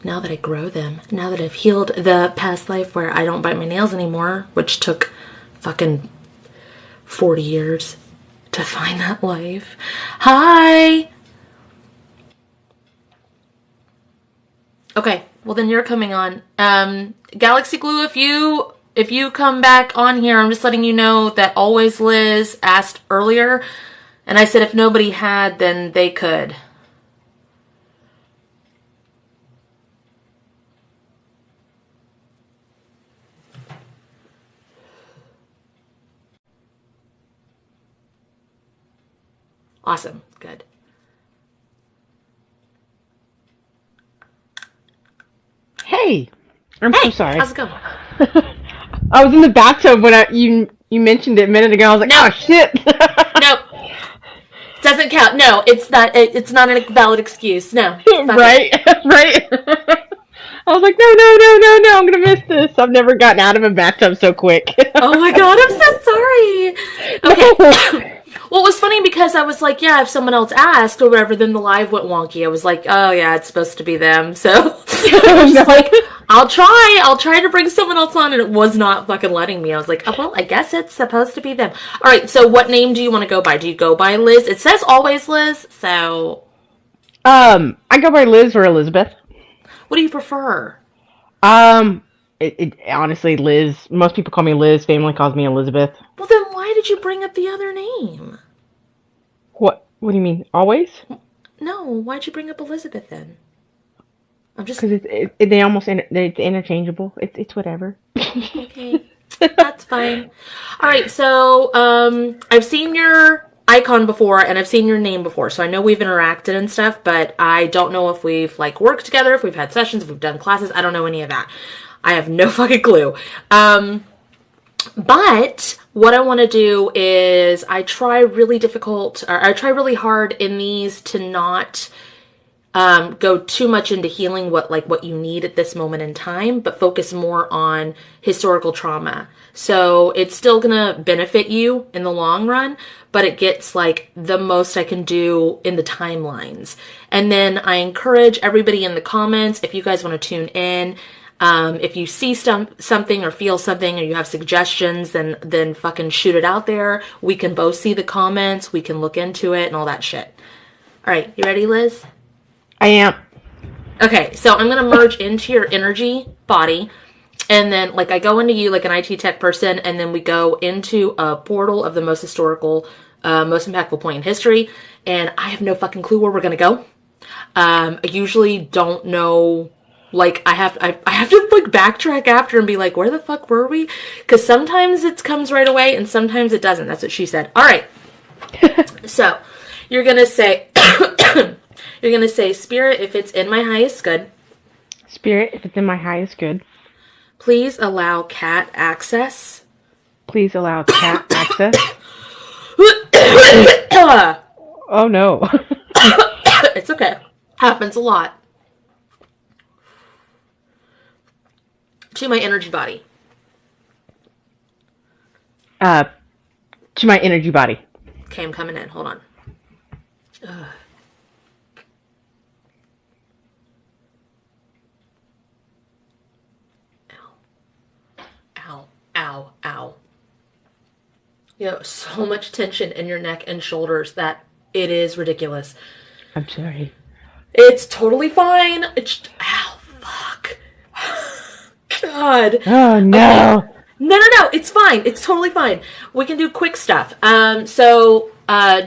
now that I grow them, now that I've healed the past life where I don't bite my nails anymore, which took fucking 40 years to find that life. Hi! Okay, well then you're coming on. Galaxy Glue, if you come back on here, I'm just letting you know that Always Liz asked earlier, and I said if nobody had, then they could. Awesome. Good. Hey, I'm so sorry. How's it going? I was in the bathtub when you mentioned it a minute ago. I was like, no. Oh shit. Nope. Doesn't count. No, it's not. It's not a valid excuse. No. Right. Right. I was like, no. I'm gonna miss this. I've never gotten out of a bathtub so quick. Oh my god, I'm so sorry. Okay. Well, it was funny because I was like, yeah, if someone else asked or whatever, then the live went wonky. I was like, oh yeah, it's supposed to be them. So I was like, I'll try to bring someone else on, and it was not fucking letting me. I was like, oh, well, I guess it's supposed to be them. All right, so what name do you want to go by? Do you go by Liz? It says Always Liz, so... I go by Liz or Elizabeth. What do you prefer? Honestly, Liz. Most people call me Liz. Family calls me Elizabeth. Well, then why did you bring up the other name? What do you mean? Always? No, why'd you bring up Elizabeth then? I'm just... Because it's interchangeable. It's whatever. Okay, that's fine. All right, so I've seen your icon before, and I've seen your name before, so I know we've interacted and stuff, but I don't know if we've, like, worked together, if we've had sessions, if we've done classes. I don't know any of that. I have no fucking clue. But what I want to do is I try really hard in these to not go too much into healing what you need at this moment in time, but focus more on historical trauma. So it's still gonna benefit you in the long run, but it gets like the most I can do in the timelines. And then I encourage everybody in the comments, if you guys want to tune in, if you see something or feel something or you have suggestions, then fucking shoot it out there. We can both see the comments, we can look into it and all that shit. All right, you ready, Liz? I am. Okay, so I'm going to merge into your energy body, and then, like, I go into you like an IT tech person, and then we go into a portal of the most historical, most impactful point in history, and I have no fucking clue where we're going to go. I usually don't know, like, I have to, like, backtrack after and be like, where the fuck were we? Because sometimes it comes right away, and sometimes it doesn't. That's what she said. All right. So, you're going to say... You're going to say, Spirit, if it's in my highest good. Spirit, if it's in my highest good. Please allow cat access. Please allow cat access. Oh, no. It's okay. Happens a lot. To my energy body. To my energy body. Okay, I'm coming in. Hold on. Ugh. Ow. You have so much tension in your neck and shoulders that it is ridiculous. I'm sorry. It's totally fine. Ow, fuck. God. Oh, no. Okay. No. It's fine. It's totally fine. We can do quick stuff. So,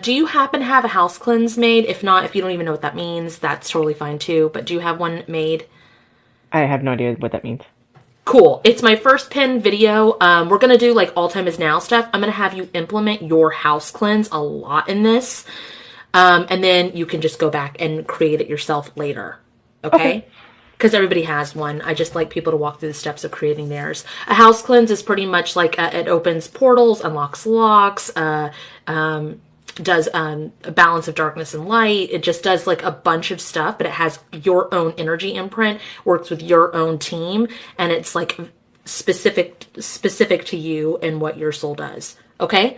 do you happen to have a house cleanse made? If not, if you don't even know what that means, that's totally fine too. But do you have one made? I have no idea what that means. Cool. It's my first pin video. We're going to do like all time is now stuff. I'm going to have you implement your house cleanse a lot in this. And then you can just go back and create it yourself later. Okay? Because everybody has one. I just like people to walk through the steps of creating theirs. A house cleanse is pretty much like it opens portals, unlocks locks, does a balance of darkness and light. It just does like a bunch of stuff, but it has your own energy imprint, works with your own team, and it's like specific to you and what your soul does. Okay?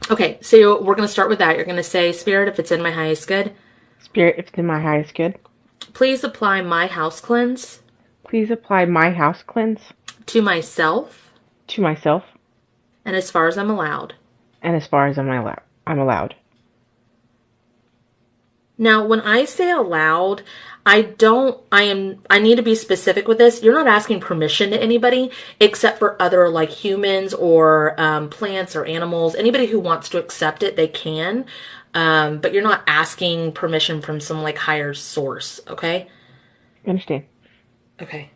Okay, so we're going to start with that. You're going to say, Spirit, if it's in my highest good. Spirit, if it's in my highest good. Please apply my house cleanse Please apply my house cleanse to myself to myself and as far as I'm allowed. and as far as I'm allowed. Now, when I say allowed, I need to be specific with this. You're not asking permission to anybody except for other like humans or plants or animals. Anybody who wants to accept it, they can. But you're not asking permission from some like higher source, okay? I understand. Okay.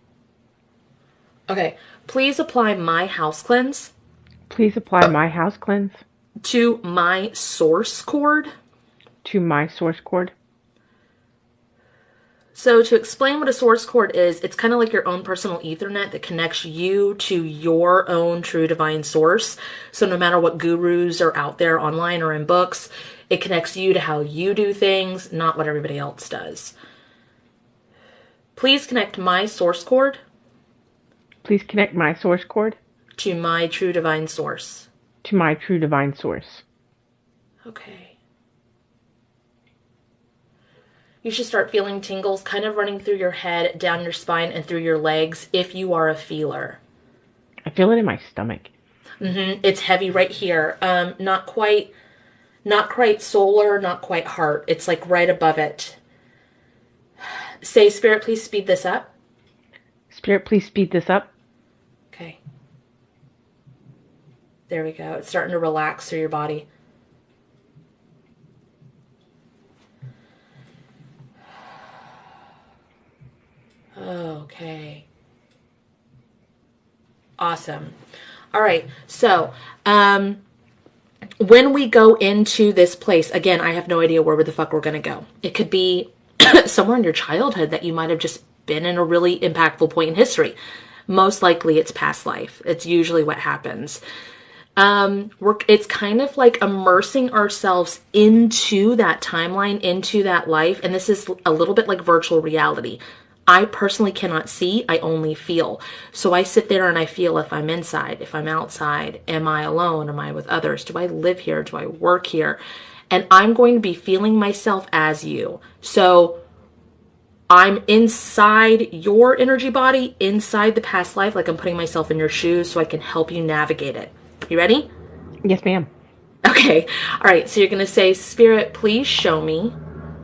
Okay. Please apply my house cleanse Please apply my house cleanse to my source cord. to my source cord. So to explain what a source cord is, it's kind of like your own personal Ethernet that connects you to your own true divine source. So no matter what gurus are out there online or in books, it connects you to how you do things, not what everybody else does. Please connect my source cord Please connect my source cord to my true divine source. to my true divine source. Okay. You should start feeling tingles kind of running through your head, down your spine, and through your legs if you are a feeler. I feel it in my stomach. It's heavy right here. Not quite solar, not quite heart. It's like right above it. Say, Spirit, please speed this up. Spirit, please speed this up. Okay. There we go. It's starting to relax through your body. Okay. Awesome. All right. So, when we go into this place, again, I have no idea where the fuck we're going to go. It could be somewhere in your childhood that you might have just been in a really impactful point in history. Most likely it's past life. It's usually what happens. It's kind of like immersing ourselves into that timeline, into that life. And this is a little bit like virtual reality. I personally cannot see, I only feel. So I sit there and I feel if I'm inside, if I'm outside, am I alone? Am I with others? Do I live here? Do I work here? And I'm going to be feeling myself as you. So I'm inside your energy body, inside the past life, like I'm putting myself in your shoes so I can help you navigate it. You ready? Yes, ma'am. Okay. All right. So you're going to say, Spirit, please show me.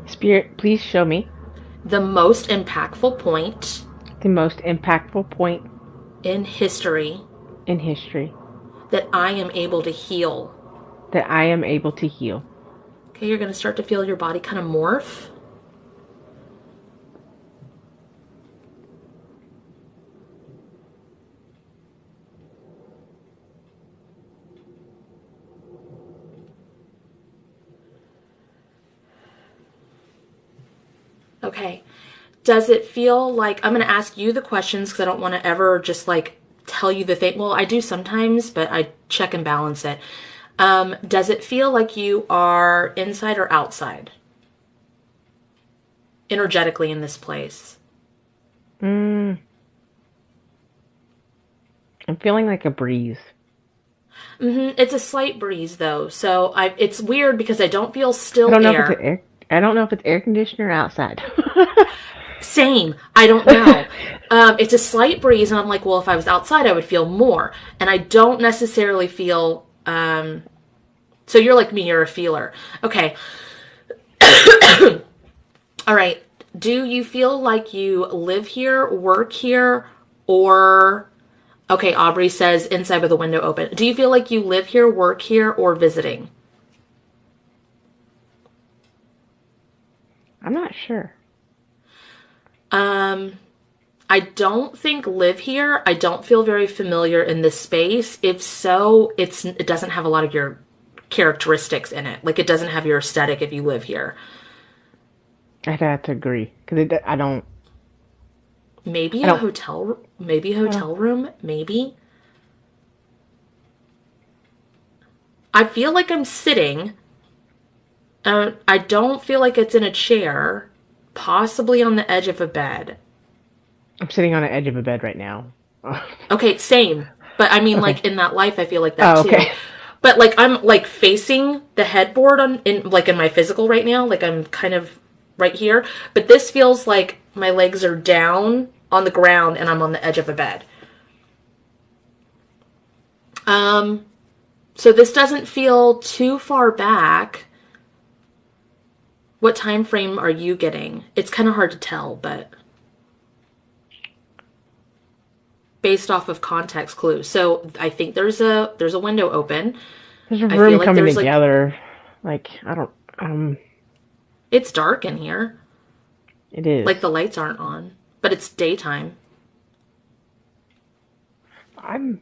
Spirit, please show me The most impactful point the most impactful point in history in history that I am able to heal. that I am able to heal. Okay, you're going to start to feel your body kind of morph. Okay. Does it feel like, I'm going to ask you the questions because I don't want to ever just like tell you the thing. Well, I do sometimes, but I check and balance it. Does it feel like you are inside or outside? Energetically in this place? I'm feeling like a breeze. It's a slight breeze though. So it's weird because I don't feel still I don't know air. if it's I don't know if it's air conditioner outside. Same. I don't know. It's a slight breeze, and I'm like, well, if I was outside, I would feel more. And I don't necessarily feel. So you're like me. You're a feeler. Okay. All right. Do you feel like you live here, work here, or? Okay. Aubrey says inside with the window open. Do you feel like you live here, work here, or visiting? I'm not sure. I don't think live here. I don't feel very familiar in this space. If so, it doesn't have a lot of your characteristics in it. Like it doesn't have your aesthetic if you live here. I'd have to agree because I don't. Maybe I a don't- hotel. Maybe a hotel room. Maybe. I feel like I'm sitting. I don't feel like it's in a chair. Possibly on the edge of a bed. I'm sitting on the edge of a bed right now. Okay, same. But I mean, Okay. like in that life, I feel like that too. Okay. But like I'm like facing the headboard in my physical right now. Like I'm kind of right here. But this feels like My legs are down on the ground and I'm on the edge of a bed. Um, so this doesn't feel too far back. What time frame are you getting? It's kind of hard to tell, but based off of context clues. So I think there's a window open. There's a I feel room like coming there's like together. Like, I don't, it's dark in here. it is. Like the lights aren't on, but it's daytime. I'm,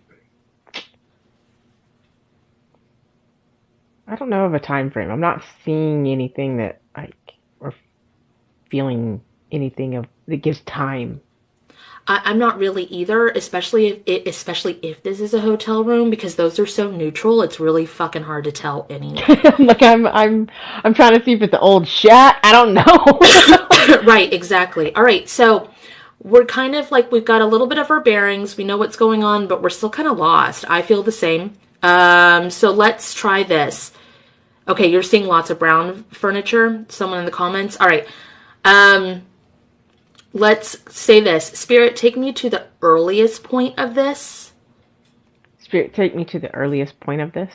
I don't know of a time frame. I'm not seeing anything that or feeling anything of that gives time. I'm not really either, especially if this is a hotel room because those are so neutral. It's really fucking hard to tell anyway. Like I'm trying to see if it's an old shot. I don't know. Right, exactly. All right, so we're kind of like we've got a little bit of our bearings. We know what's going on, but we're still kind of lost. I feel the same. So let's try this. Okay, you're seeing lots of brown furniture. Someone in the comments. All right. Um, let's say this. Spirit, take me to the earliest point of this Spirit, take me to the earliest point of this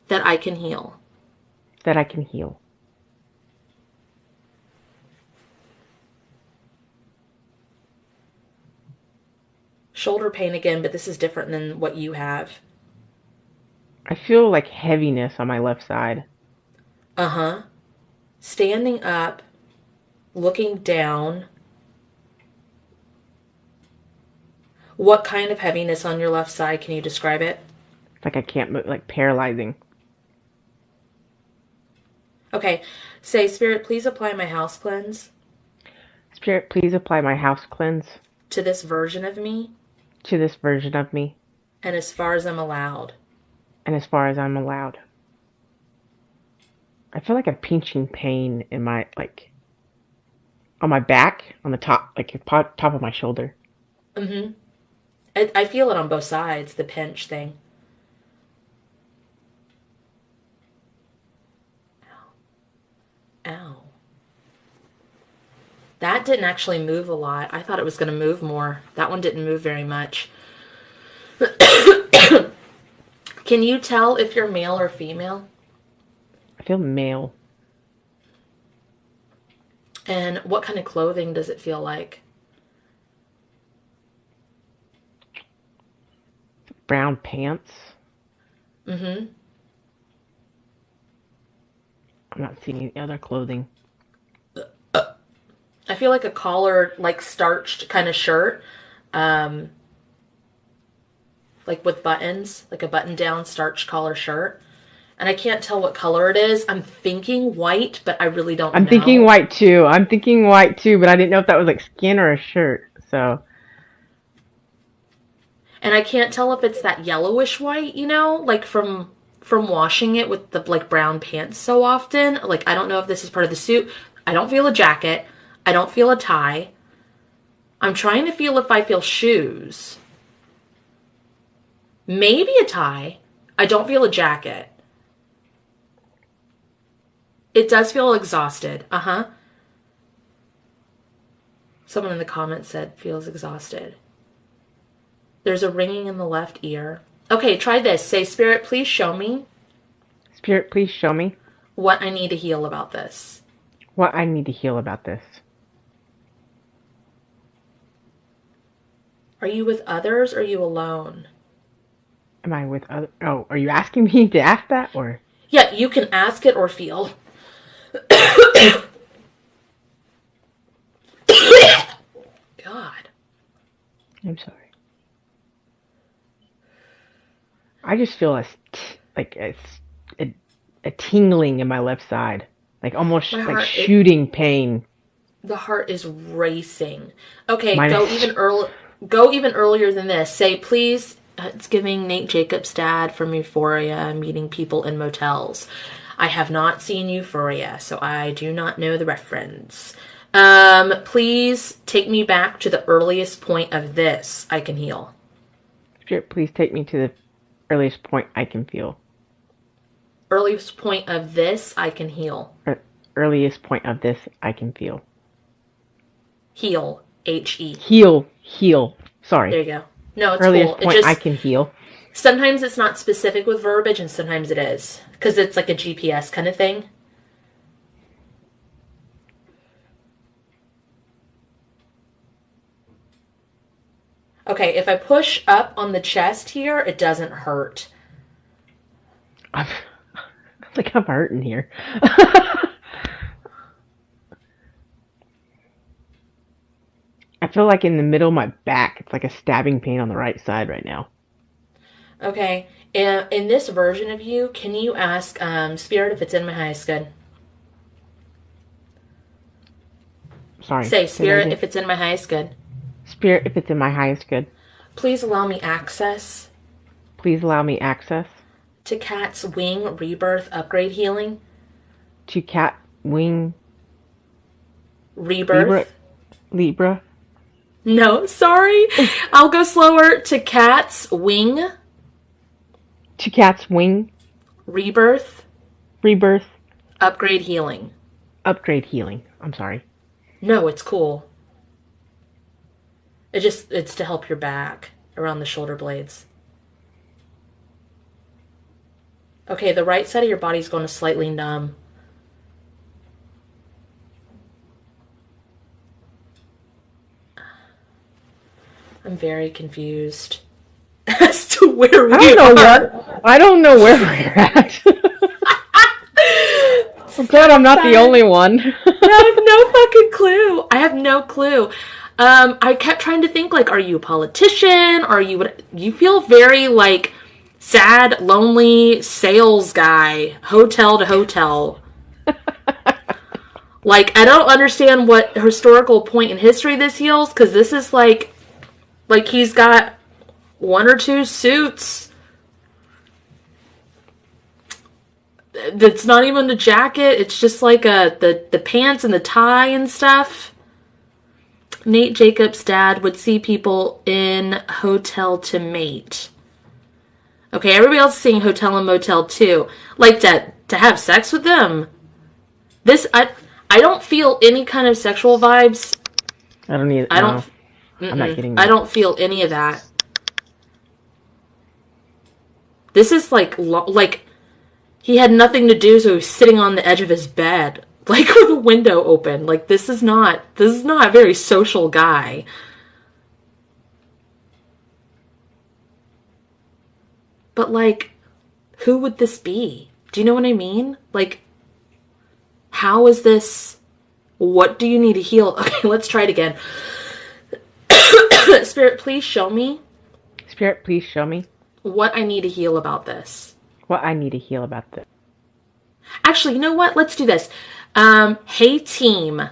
that I can heal. that I can heal. Shoulder pain again, but this is different than what you have. I feel like heaviness on my left side. Uh-huh. Standing up, looking down. What kind of heaviness on your left side? Can you describe it? Like I can't move, like paralyzing. Okay. Say, Spirit, please apply my house cleanse Spirit, please apply my house cleanse to this version of me to this version of me and as far as I'm allowed. and as far as I'm allowed. I feel like a pinching pain in my, like, on my back, on the top, like top of my shoulder. Mm-hmm. I feel it on both sides, the pinch thing. Ow. That didn't actually move a lot. I thought it was going to move more. That one didn't move very much. Can you tell if you're male or female? I feel male. And what kind of clothing does it feel like? Brown pants. Mm-hmm. I'm not seeing any other clothing. I feel like a collared, like starched kind of shirt. Um, like with buttons, like a button-down starched collar shirt. And I can't tell what color it is. I'm thinking white, but I really don't I'm thinking know. white too. I'm thinking white too, but I didn't know if that was like skin or a shirt. So And I can't tell if it's that yellowish white, like from washing it with the like brown pants so often. Like I don't know if this is part of the suit. I don't feel a jacket. I don't feel a tie. I'm trying to feel if I feel shoes. Maybe a tie. I don't feel a jacket. It does feel exhausted. Uh-huh. Someone in the comments said feels exhausted. There's a ringing in the left ear. Okay, try this. Say, Spirit, please show me Spirit, please show me what I need to heal about this. what I need to heal about this. Are you with others or are you alone? Am I with other? Oh, are you asking me to ask that or? Yeah, you can ask it or feel. God. I'm sorry. I just feel like a tingling in my left side, like almost My like heart, shooting pain. the heart is racing. Okay, Mine go is. even early. Go even earlier than this. Say, please. It's giving Nate Jacobs' dad from Euphoria meeting people in motels. I have not seen Euphoria, so I do not know the reference. Please take me back to the earliest point of this I can heal. Spirit, please take me to the earliest point I can feel. Earliest point of this I can heal. Earliest point of this I can feel. Heal. HE. Heal. Sorry. There you go. No, it's Earliest cool. It point I just, can heal. sometimes it's not specific with verbiage and sometimes it is. Because it's like a GPS kind of thing. Okay, if I push up on the chest here, it doesn't hurt. I'm, like I'm hurting here. I feel like in the middle of my back, it's like a stabbing pain on the right side right now. Okay, and in this version of you, can you ask Spirit if it's in my highest good? Sorry. Say, Say that Spirit, again. if it's in my highest good. Spirit, if it's in my highest good, Please allow me access please allow me access to Cat's Wing Rebirth Upgrade Healing. to Cat Wing Libra Rebirth. Libra No, sorry. I'll go slower. To Cat's Wing to Cat's Wing Rebirth Rebirth Upgrade Healing. Upgrade Healing. I'm sorry. No, it's cool. It's to help your back around the shoulder blades. Okay, the right side of your body's going to slightly numb. I'm very confused as to where I we don't know are. what. I don't know where we're at. I'm glad I'm not the only one. I have no fucking clue. I have no clue. I kept trying to think, like, are you a politician? Are you what? You feel very like sad, lonely sales guy, hotel to hotel. Like, I don't understand what historical point in history this heals, because this is like he's got one or two suits. That's not even a jacket. It's just like the pants and the tie and stuff. Nate Jacobs' dad would see people in hotel to mate. Okay, everybody else is seeing hotel and motel too. Like to have sex with them. This I don't feel any kind of sexual vibes. I don't need. I don't. No, I'm not getting I that. don't feel any of that. This is like he had nothing to do, so he was sitting on the edge of his bed, like with a window open. Like this is not a very social guy. But like, who would this be? Do you know what I mean? Like, how is this? What do you need to heal? Okay, let's try it again. Spirit, please show me Spirit, please show me what I need to heal about this. what I need to heal about this. Actually, you know what? Let's do this. Hey team. Are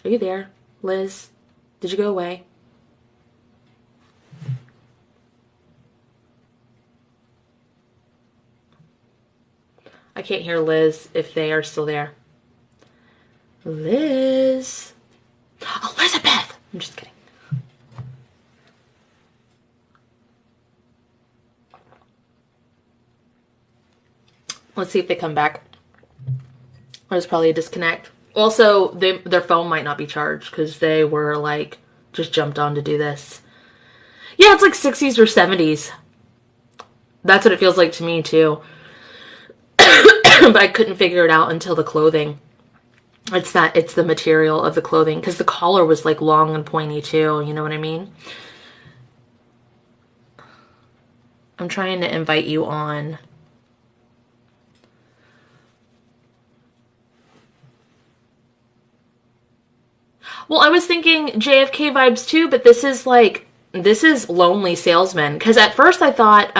you there, Liz? Did you go away? I can't hear Liz if they are still there. Liz. Elizabeth! I'm just kidding. Let's see if they come back. There's probably a disconnect. Also, their phone might not be charged because they were like just jumped on to do this. Yeah, it's like 60s or 70s. That's what it feels like to me too. But I couldn't figure it out until the clothing. It's the material of the clothing because the collar was like long and pointy too. You know what I mean? I'm trying to invite you on. Well, I was thinking JFK vibes too, but this is lonely salesman. Because at first I thought,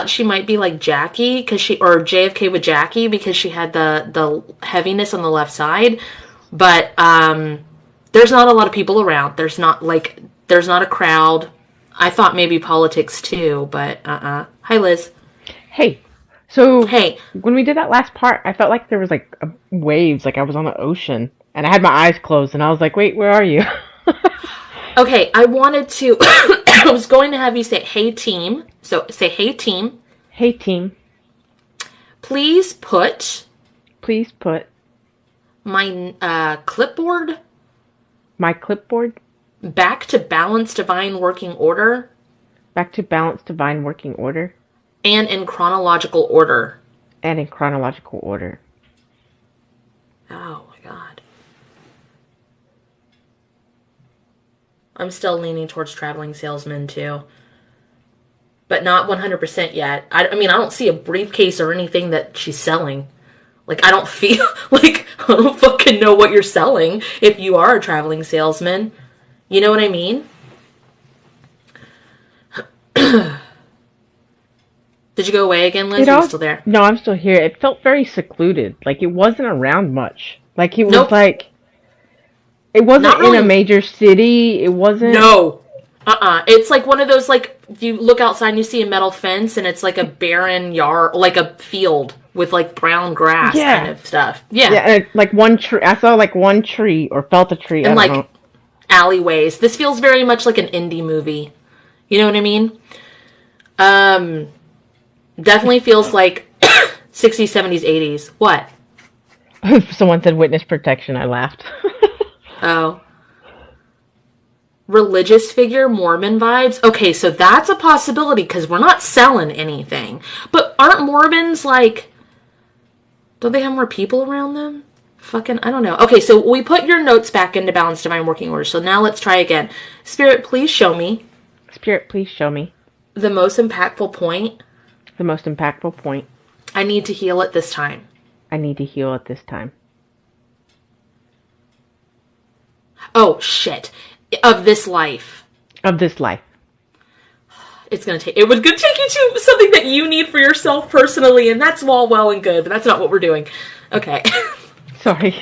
she might be like Jackie, or JFK with Jackie because she had the heaviness on the left side. But there's not a lot of people around. There's not a crowd. I thought maybe politics too, but Hi, Liz. Hey, so Hey. when we did that last part, I felt like there was like waves, like I was on the ocean, and I had my eyes closed, and I was like, "Wait, where are you?" Okay, I wanted to. I was going to have you say, "Hey, team." So say, "Hey, team." Hey, team. Please put Please put My clipboard My clipboard. back to balanced divine working order Back to balanced divine working order. and in chronological order. And in chronological order. Oh my god. I'm still leaning towards traveling salesman too. But not 100% yet. I mean, I don't see a briefcase or anything that she's selling. Like, I don't feel like I don't fucking know what you're selling if you are a traveling salesman. You know what I mean? Did you go away again, Liz? Or are you still there? No, I'm still here. It felt very secluded. Like it wasn't around much. Like it was Nope. like it wasn't Not in a really. major city. It wasn't. No. It's like one of those, like, you look outside and you see a metal fence and it's like a barren yard, like a field with like brown grass kind Yeah. of stuff. Yeah. Yeah, and like one tree. I saw like one tree or felt a tree. I And don't know. like alleyways. This feels very much like an indie movie. You know what I mean? Um, Definitely feels like 60s, 70s, 80s. What? Someone said witness protection. I laughed. Oh. Religious figure, Mormon vibes. Okay, so that's a possibility because we're not selling anything. But aren't Mormons like, don't they have more people around them? Fucking, I don't know. Okay, so we put your notes back into balanced divine working order. So now let's try again. Spirit, please show me Spirit, please show me the most impactful point. the most impactful point. I need to heal it this time. I need to heal at this time. Oh, shit. Of this life. Of this life. It would take you to something that you need for yourself personally, and that's all well and good, but that's not what we're doing. Okay. Sorry.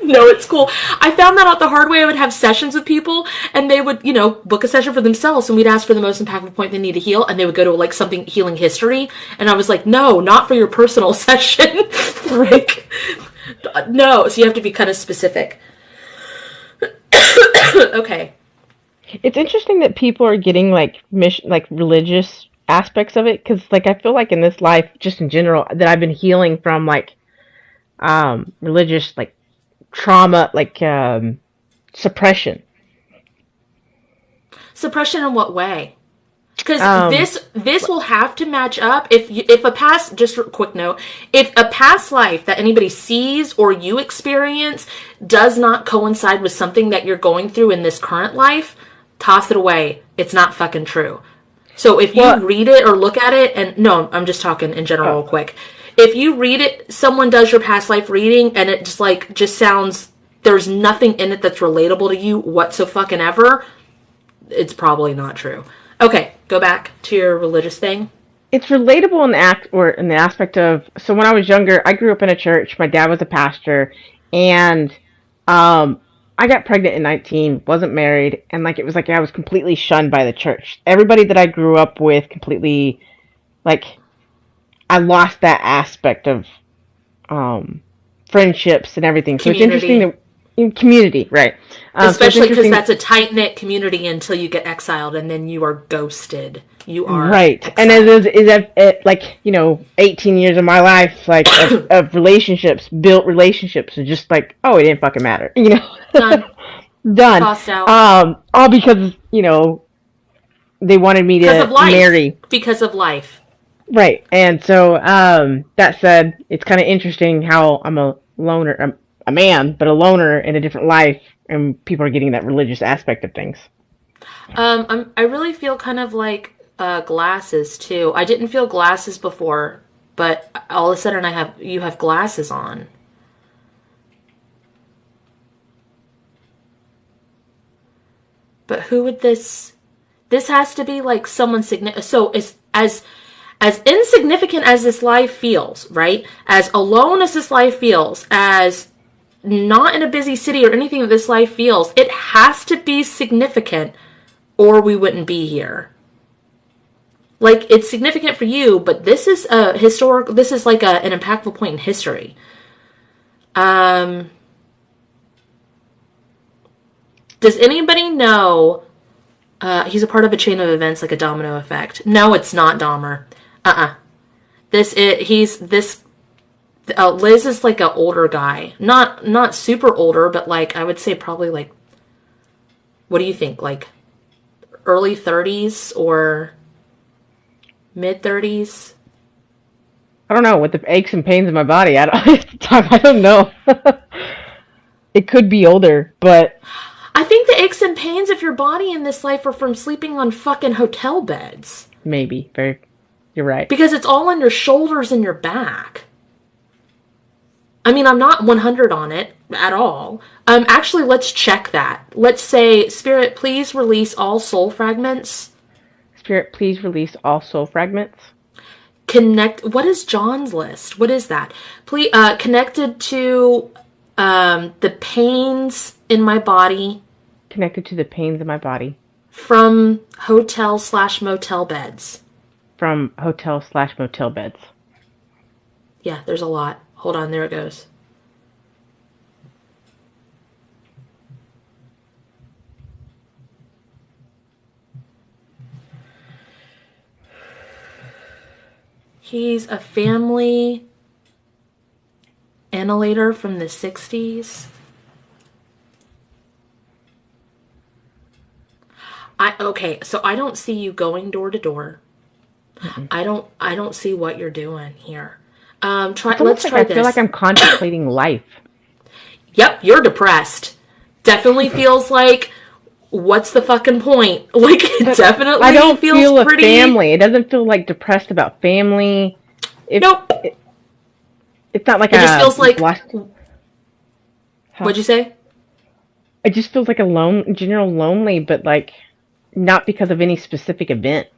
No, it's cool. I found that out the hard way. I would have sessions with people, and they would, book a session for themselves, and we'd ask for the most impactful point they need to heal, and they would go to, like, something healing history, and I was like, no, not for your personal session. Like, no. So you have to be kind of specific. Okay. It's interesting that people are getting like like religious aspects of it because like I feel like in this life, just in general, that I've been healing from like religious like trauma, like suppression. Suppression in what way? Because Um, this will have to match up if a past, just a quick note, if a past life that anybody sees or you experience does not coincide with something that you're going through in this current life, toss it away. It's not fucking true. So if you well, read it or look at it, and no, I'm just talking in general real oh, quick. If you read it, someone does your past life reading and it just sounds, there's nothing in it that's relatable to you whatsoever, it's probably not true. Okay, go back to your religious thing. it's relatable in the act or in the aspect of so when I was younger, I grew up in a church. My dad was a pastor, and um, I got pregnant in 19, wasn't married, and like it was like I was completely shunned by the church. Everybody that I grew up with completely like I lost that aspect of um, friendships and everything. So it's interesting Community. that in community, right? So it's Especially because interesting, that's a tight knit community until you get exiled and then you are ghosted. You are right? And as exiled. is that like 18 years of my life, like of relationships, built relationships, and just like oh, it didn't fucking matter, Done. Done. Tossed out. All because they wanted me Because of to life. marry. Because of life. Right. And so, that said, it's kind of interesting how I'm a loner, a man, but a loner in a different life, and people are getting that religious aspect of things. I really feel kind of like glasses too. I didn't feel glasses before, but all of a sudden you have glasses on. But who would this? This has to be like someone significant. So as insignificant as this life feels, right? As alone as this life feels, as not in a busy city or anything that this life feels, it has to be significant, or we wouldn't be here. Like it's significant for you, but this is a historic. This is like an impactful point in history. Um, does anybody know? He's a part of a chain of events, like a domino effect. No, it's not Dahmer. This it. He's this. Liz is like an older guy, not super older, but like I would say probably like, what do you think, like early 30s or mid 30s? I don't know, with the aches and pains in my body. I don't know. It could be older, but I think the aches and pains of your body in this life are from sleeping on fucking hotel beds. maybe. Very, you're right. Because it's all on your shoulders and your back. I mean, I'm not 100 on it at all. Actually, let's check that. Let's say, Spirit, please release all soul fragments. Spirit, please release all soul fragments. Connect. What is John's list? What is that? Please, connected to the pains in my body Connected to the pains in my body from hotel/motel beds. from hotel/motel beds. Yeah, there's a lot. Hold on, there it goes. He's a family annihilator from the 60s. Okay, so I don't see you going door to door. Mm-mm. I don't see what you're doing here. It's Let's almost like try I feel like this. I'm contemplating life. Yep, you're depressed. Definitely feels like what's the fucking point? Like it But I definitely don't feels feel a pretty. family. It doesn't feel like depressed about family. If Nope. it's not like It just a feels like lost, huh? what'd you say? It just feels like a general lonely, but like not because of any specific event.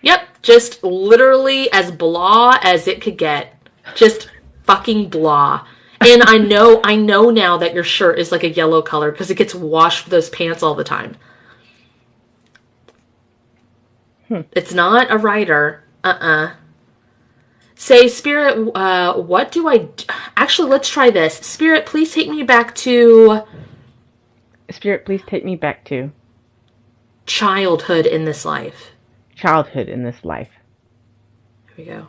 Yep, just literally as blah as it could get. Just fucking blah. And I know now that your shirt is like a yellow color because it gets washed with those pants all the time. Hmm. It's not a writer. Say, Spirit, what do I... Actually, let's try this. Spirit, please take me back to Spirit, please take me back to childhood in this life. childhood in this life. Here we go.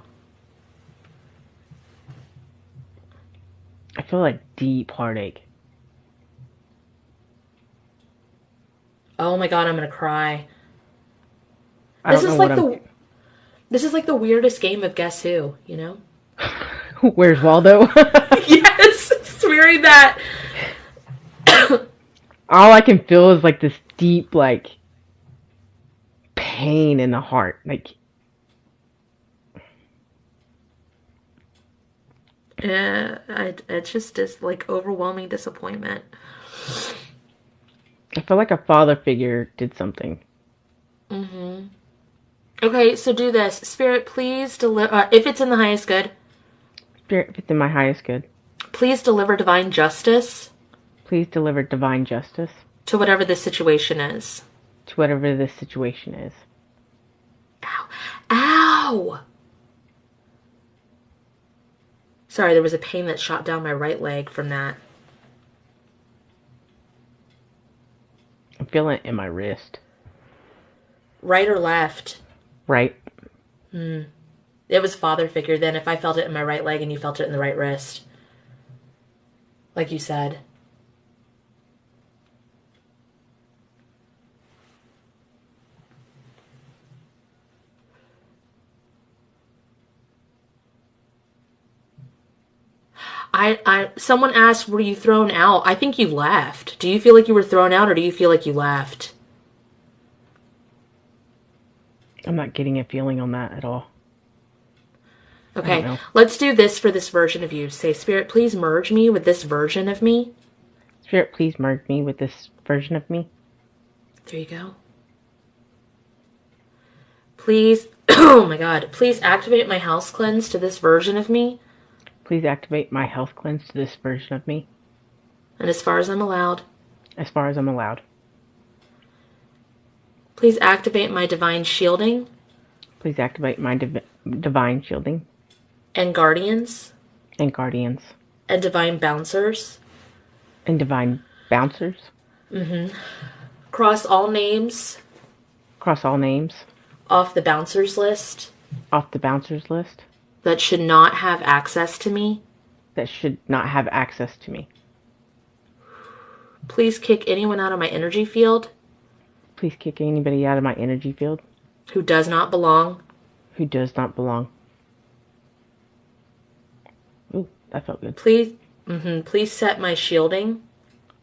I feel like deep heartache. Oh my god, I'm gonna cry. I This don't know is what like I'm. the this is like the weirdest game of Guess Who, you know? Where's Waldo? Yes, swearing that. All I can feel is like this deep, like pain in the heart. Like Yeah, it's just like overwhelming disappointment. I feel like a father figure did something. Mm-hmm. Okay, so do this. Spirit, please deliver. If it's in the highest good, Spirit, if it's in my highest good, please deliver divine justice please deliver divine justice to whatever this situation is. to whatever this situation is. Ow. Ow! Sorry, there was a pain that shot down my right leg from that. I'm feeling it in my wrist. Right or left? Right? Hmm. It was father figure then if I felt it in my right leg and you felt it in the right wrist. Like you said. Someone asked, were you thrown out? I think you left. Do you feel like you were thrown out or do you feel like you left? I'm not getting a feeling on that at all. Okay, let's do this for this version of you. Say, Spirit, please merge me with this version of me. Spirit, please merge me with this version of me. There you go. Please, oh my god, please activate my house cleanse to this version of me. Please activate my health cleanse to this version of me. And as far as I'm allowed. As far as I'm allowed. Please activate my divine shielding. Please activate my divine shielding. And guardians. And guardians. And divine bouncers. And divine bouncers. Mm-hmm. Cross all names. Cross all names. Off the bouncers list. Off the bouncers list. That should not have access to me. that should not have access to me. Please kick anyone out of my energy field Please kick anybody out of my energy field who does not belong. who does not belong. Ooh, that felt good. Please set my shielding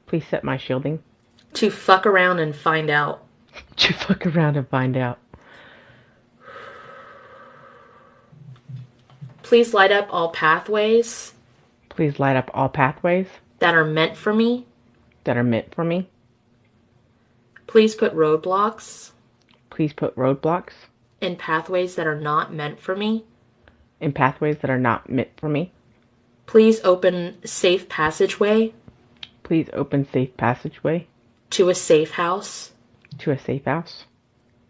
Please set my shielding to fuck around and find out. to fuck around and find out. Please light up all pathways Please light up all pathways that are meant for me. that are meant for me. Please put roadblocks Please put roadblocks in pathways that are not meant for me. in pathways that are not meant for me. Please open safe passageway Please open safe passageway to a safe house to a safe house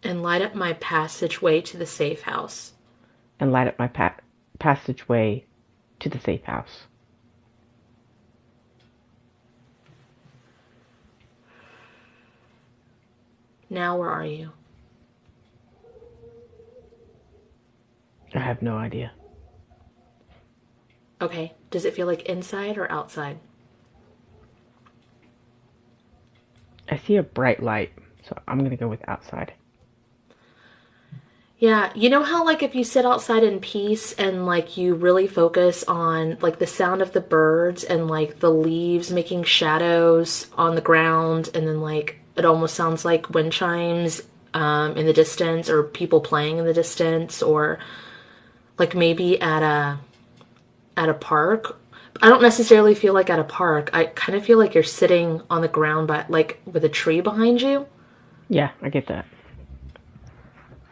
and light up my passageway to the safe house. and light up my passageway to the safe house. Now, where are you? I have no idea. Okay, does it feel like inside or outside? I see a bright light, so I'm going to go with outside. Yeah, you know how like if you sit outside in peace and like you really focus on like the sound of the birds and like the leaves making shadows on the ground, and then like it almost sounds like wind chimes in the distance, or people playing in the distance, or like maybe at a park. I don't necessarily feel like at a park. I kind of feel like you're sitting on the ground by like with a tree behind you. Yeah, I get that.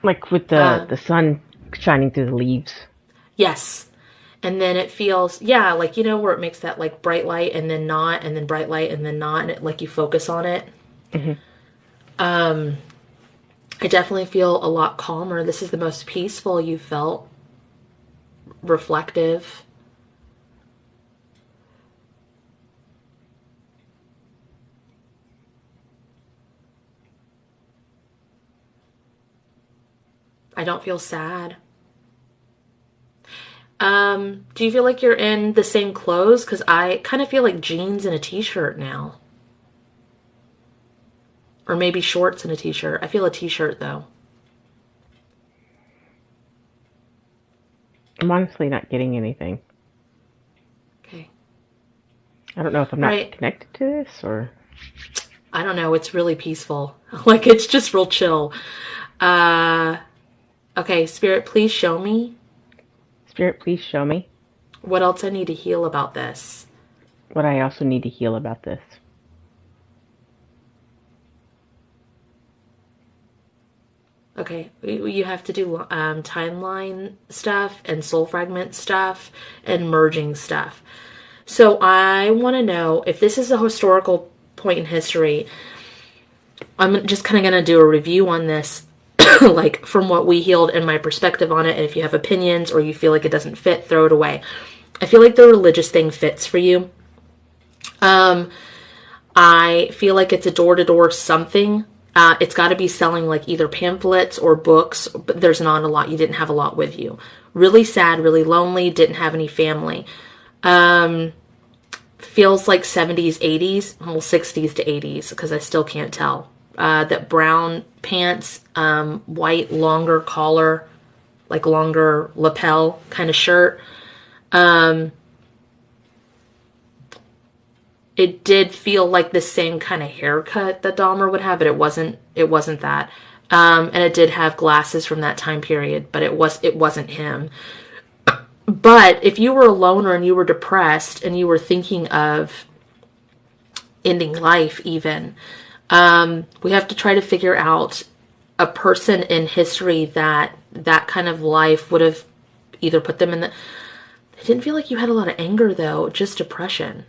Like with Uh, the sun shining through the leaves. yes. And then it feels, yeah, like you know where it makes that like bright light and then not, and then bright light and then not, and it like you focus on it. Hmm. I definitely feel a lot calmer. This is the most peaceful you felt, reflective. I don't feel sad. Do you feel like you're in the same clothes? Because I kind of feel like jeans and a t-shirt now. Or maybe shorts and a t-shirt. I feel a t-shirt though. I'm honestly not getting anything. Okay. I don't know if I'm All not right. connected to this or. I don't know. It's really peaceful. Like it's just real chill. Uh, okay, Spirit, please show me Spirit, please show me what else I need to heal about this. what I also need to heal about this. Okay, you have to do timeline stuff and soul fragment stuff and merging stuff. So I want to know if this is a historical point in history. I'm just kind of going to do a review on this, like from what we healed and my perspective on it. And if you have opinions or you feel like it doesn't fit, throw it away. I feel like the religious thing fits for you. I feel like it's a door-to-door something. It's got to be selling like either pamphlets or books, but there's not a lot. You didn't have a lot with you. Really sad, really lonely, didn't have any family. Feels like 70s, 80s, well, 60s to 80s, because I still can't tell. That brown pants, white, longer collar, like longer lapel kind of shirt. It did feel like the same kind of haircut that Dahmer would have, but it wasn't. It wasn't that. And it did have glasses from that time period, but it wasn't him. But if you were a loner and you were depressed and you were thinking of ending life, even, we have to try to figure out a person in history that kind of life would have either put them in the. It didn't feel like you had a lot of anger though, just depression.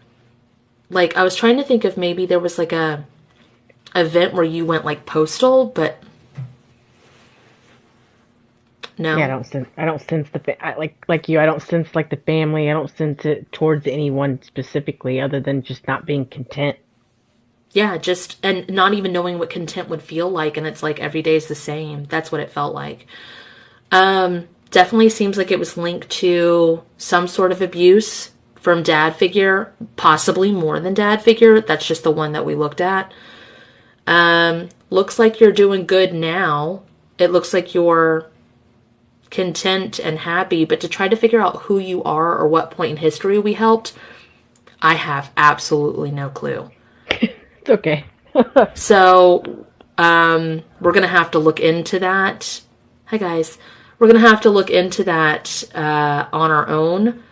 Like, I was trying to think if maybe there was like a event where you went like postal, but no. Yeah, I don't sense like you. I don't sense like the family. I don't sense it towards anyone specifically, other than just not being content. Yeah, just, and not even knowing what content would feel like, and it's like every day is the same. That's what it felt like. Definitely seems like it was linked to some sort of abuse from dad figure, possibly more than dad figure. That's just the one that we looked at. Looks like you're doing good now. It looks like you're content and happy, but to try to figure out who you are or what point in history we helped, I have absolutely no clue. It's okay. So, we're going to have to look into that. Hi, guys. We're going to have to look into that on our own.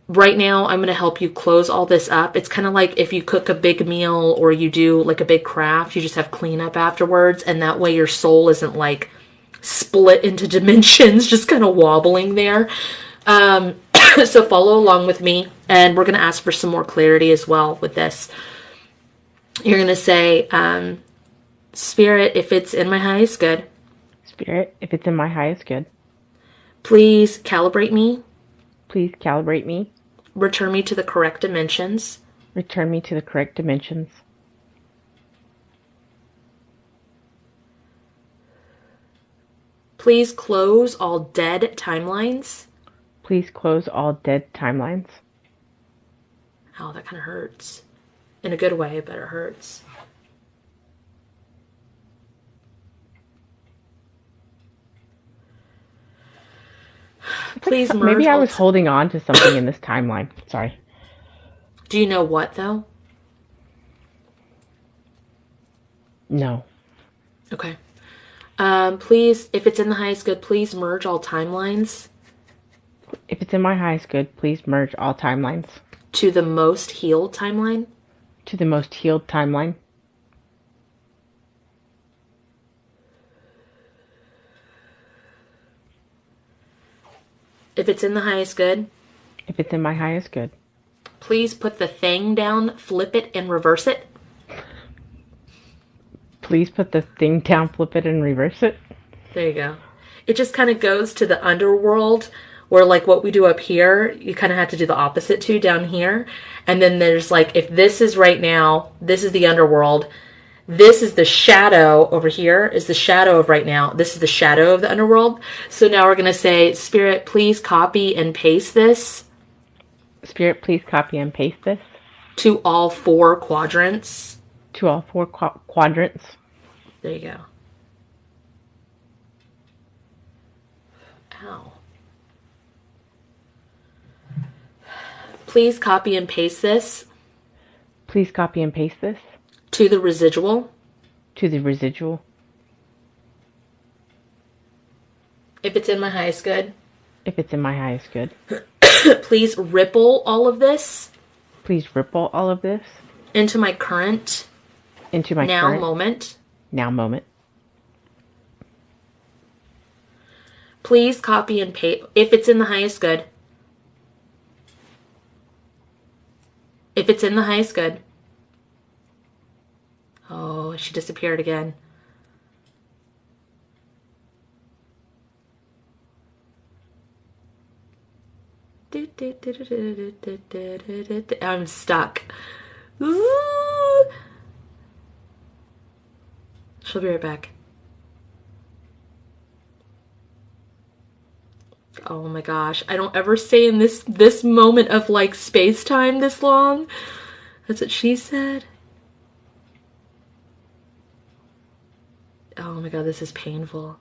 Right now, I'm going to help you close all this up. It's kind of like if you cook a big meal or you do like a big craft, you just have cleanup afterwards, and that way your soul isn't like split into dimensions, just kind of wobbling there. So follow along with me, and we're going to ask for some more clarity as well with this. You're going to say, Spirit, if it's in my highest good, Spirit, if it's in my highest good, please calibrate me, please calibrate me, return me to the correct dimensions, return me to the correct dimensions. please close all dead timelines. Please close all dead timelines. Oh, that kind of hurts. In a good way, but it hurts. Please merge. Maybe I was holding on to something in this timeline. Sorry. Do you know what, though? No. Okay. Please, if it's in the highest good, please merge all timelines If it's in my highest good, please merge all timelines to the most healed timeline. to the most healed timeline. If it's in the highest good, If it's in my highest good, please put the thing down, flip it, and reverse it. please put the thing down, flip it, and reverse it. There you go. It just kind of goes to the underworld where, like, what we do up here, you kind of have to do the opposite to down here. And then there's, like, if this is right now, this is the underworld. This is the shadow over here, is the shadow of right now. This is the shadow of the underworld. So now we're going to say, Spirit, please copy and paste this Spirit, please copy and paste this to all four quadrants. to all four quadrants. There you go. Ow. Please copy and paste this Please copy and paste this to the residual. to the residual. If it's in my highest good, If it's in my highest good, please ripple all of this please ripple all of this into my current into my now current moment. now moment. Please copy and paste. If it's in the highest good. If it's in the highest good. Oh, she disappeared again. I'm stuck. Ooh. She'll be right back. Oh my gosh, I don't ever stay in this moment of like space-time this long. That's what she said. Oh my god, this is painful.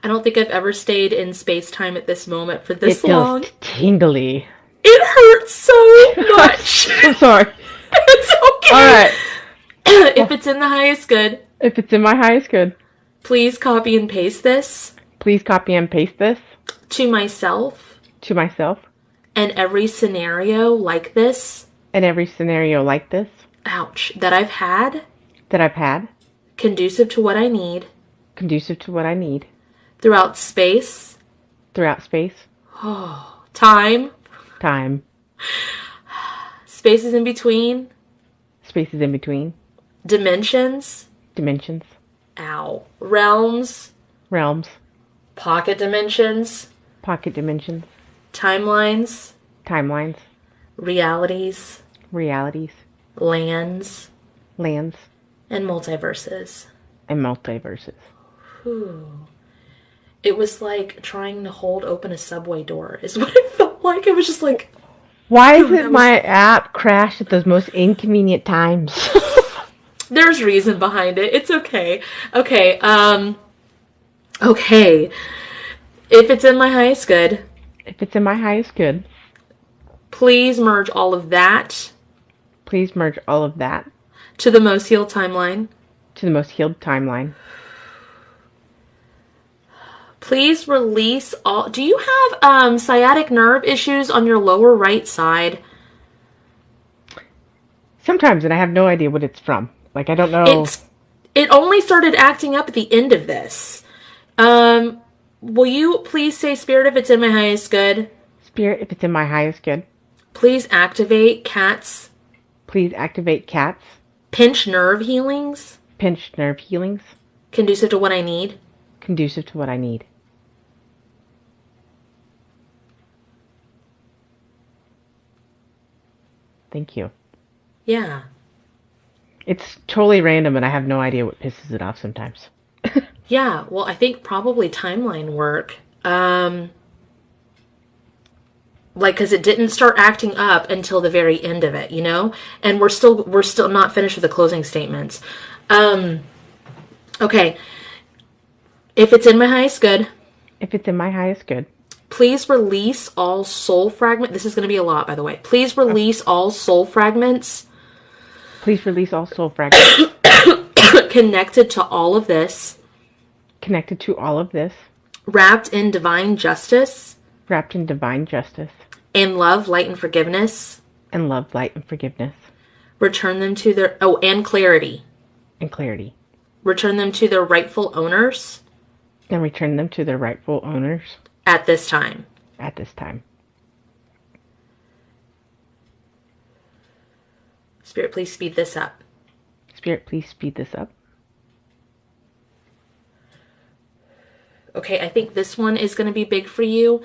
I don't think I've ever stayed in space-time at this moment for this long. It feels tingly. It hurts so much. I'm sorry. It's okay. All right. If it's in the highest good, If it's in my highest good, please copy and paste this please copy and paste this to myself to myself and every scenario like this. and every scenario like this Ouch. That I've had. that I've had, Conducive to what I need. conducive to what I need, Throughout space. throughout space, Time. time, Spaces in between. spaces in between, dimensions, dimensions, ow, realms, realms, pocket dimensions, pocket dimensions, timelines, timelines, realities, realities, lands, lands, and multiverses. and multiverses. Whew. It was like trying to hold open a subway door, is what it felt like. It was just like, Why is God, it my app crashed at those most inconvenient times? there's reason behind it. It's okay. Okay, okay. If it's in my highest good, If it's in my highest good, please merge all of that please merge all of that to the most healed timeline. to the most healed timeline. Please release all. Do you have sciatic nerve issues on your lower right side? Sometimes, and I have no idea what it's from. Like, I don't know. It only started acting up at the end of this. Will you please say, Spirit, if it's in my highest good? Spirit, if it's in my highest good, Please activate Cat's please activate Cat's pinch nerve healings, pinched nerve healings, conducive to what I need. conducive to what I need. Thank you. Yeah. It's totally random, and I have no idea what pisses it off sometimes. Yeah, well, I think probably timeline work. Like, because it didn't start acting up until the very end of it, you know? And we're still not finished with the closing statements. Okay. If it's in my highest good, If it's in my highest good, please release all soul fragments. This is going to be a lot, by the way. Please release all soul fragments please release all soul fragments connected to all of this, connected to all of this, wrapped in divine justice wrapped in divine justice and love, light, and forgiveness. and love, light, and forgiveness Return them to their, oh, and clarity. and clarity. Return them to their rightful owners Then return them to their rightful owners at this time. at this time. Spirit, please speed this up. Spirit, please speed this up. Okay, I think this one is going to be big for you.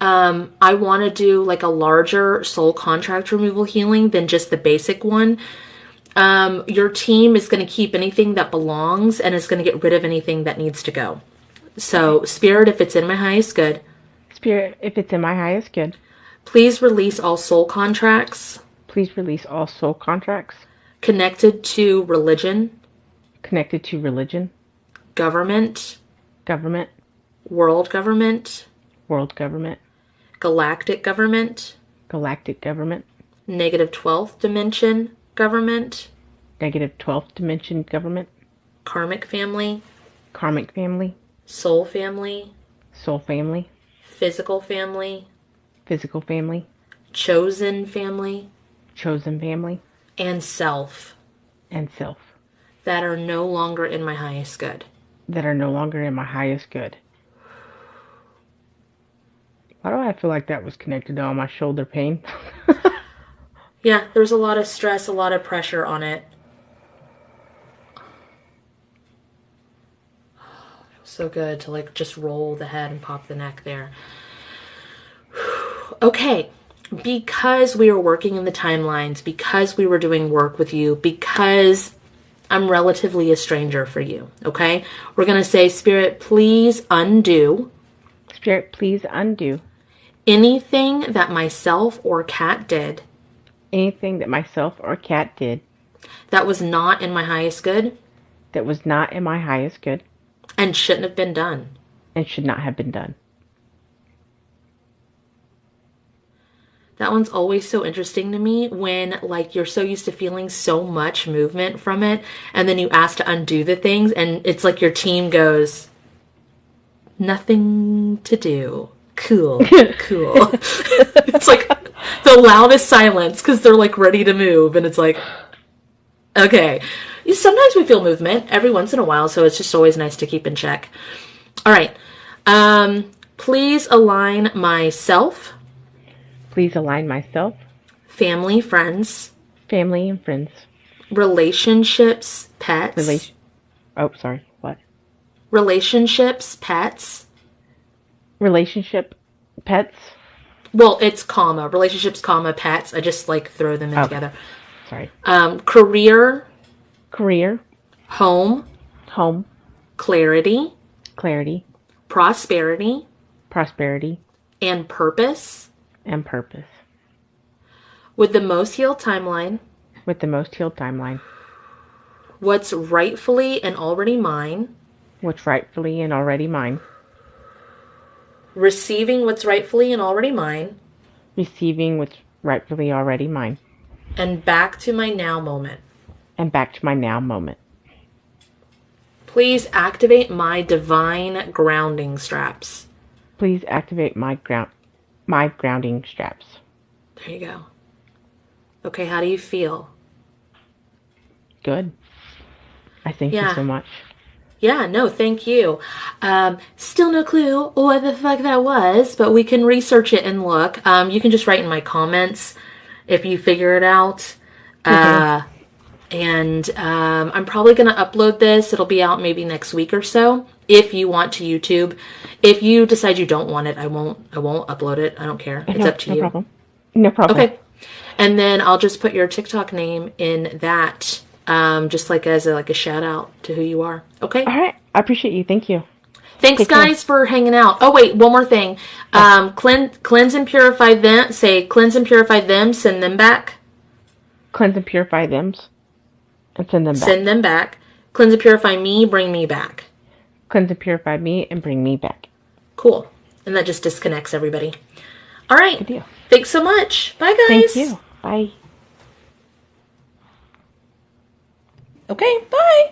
I want to do like a larger soul contract removal healing than just the basic one. Your team is going to keep anything that belongs and is going to get rid of anything that needs to go. So, Spirit, if it's in my highest good, Spirit, if it's in my highest good, please release all soul contracts please release all soul contracts connected to religion, connected to religion, government, government, world government, world government, galactic government, galactic government, negative 12th dimension government, negative 12th dimension government, karmic family, karmic family, soul family, soul family, physical family, physical family, chosen family, chosen family, and self and self that are no longer in my highest good. that are no longer in my highest good. Why do I feel like that was connected to all my shoulder pain? Yeah, there's a lot of stress, a lot of pressure on it. So good to like just roll the head and pop the neck there. Okay, because we were working in the timelines, because we were doing work with you, because I'm relatively a stranger for you, okay? We're going to say, Spirit, please undo Spirit, please undo anything that myself or Cat did anything that myself or Cat did that was not in my highest good that was not in my highest good and shouldn't have been done. and should not have been done. That one's always so interesting to me when like you're so used to feeling so much movement from it and then you ask to undo the things and it's like your team goes, nothing to do. Cool, cool. It's like the loudest silence because they're like ready to move and it's like, okay. Sometimes we feel movement every once in a while, so it's just always nice to keep in check. All right. Please align myself, Please align myself, family, friends, family, and friends relationships, pets. Relation. Oh, sorry. What? Relationships, pets. Relationship. Pets. Well, it's comma. Relationships, comma, pets. I just like throw them in Okay. together. Sorry. Career, Career. home, Home. clarity, Clarity. prosperity, Prosperity. and purpose. And purpose. With the most healed timeline, With the most healed timeline. what's rightfully and already mine, What's rightfully and already mine. receiving what's rightfully and already mine, Receiving what's rightfully already mine. and back to my now moment. And back to my now moment. Please activate my divine grounding straps. Please activate my grounding straps. There you go. Okay, how do you feel? Good. I thank you Yeah. so much. Yeah, no, thank you. Still no clue what the fuck that was, but we can research it and look. You can just write in my comments if you figure it out. And I'm probably going to upload this. It'll be out maybe next week or so. If you want to YouTube, if you decide you don't want it, I won't upload it. I don't care. It's up to no you. Problem. No problem. Okay. And then I'll just put your TikTok name in that, just like as a shout out to who you are. Okay. All right. I appreciate you. Thank you. Thanks, Take guys, for hanging out. Oh, wait, one more thing. Cleanse and purify them. Say, cleanse and purify them. Send them back. Cleanse and purify them. And send them back. Send them back. Cleanse and purify me. Bring me back. Cleanse and purify me and bring me back. Cool. And that just disconnects everybody. All right. Good deal. Thanks so much. Bye, guys. Thank you. Bye. Okay, bye.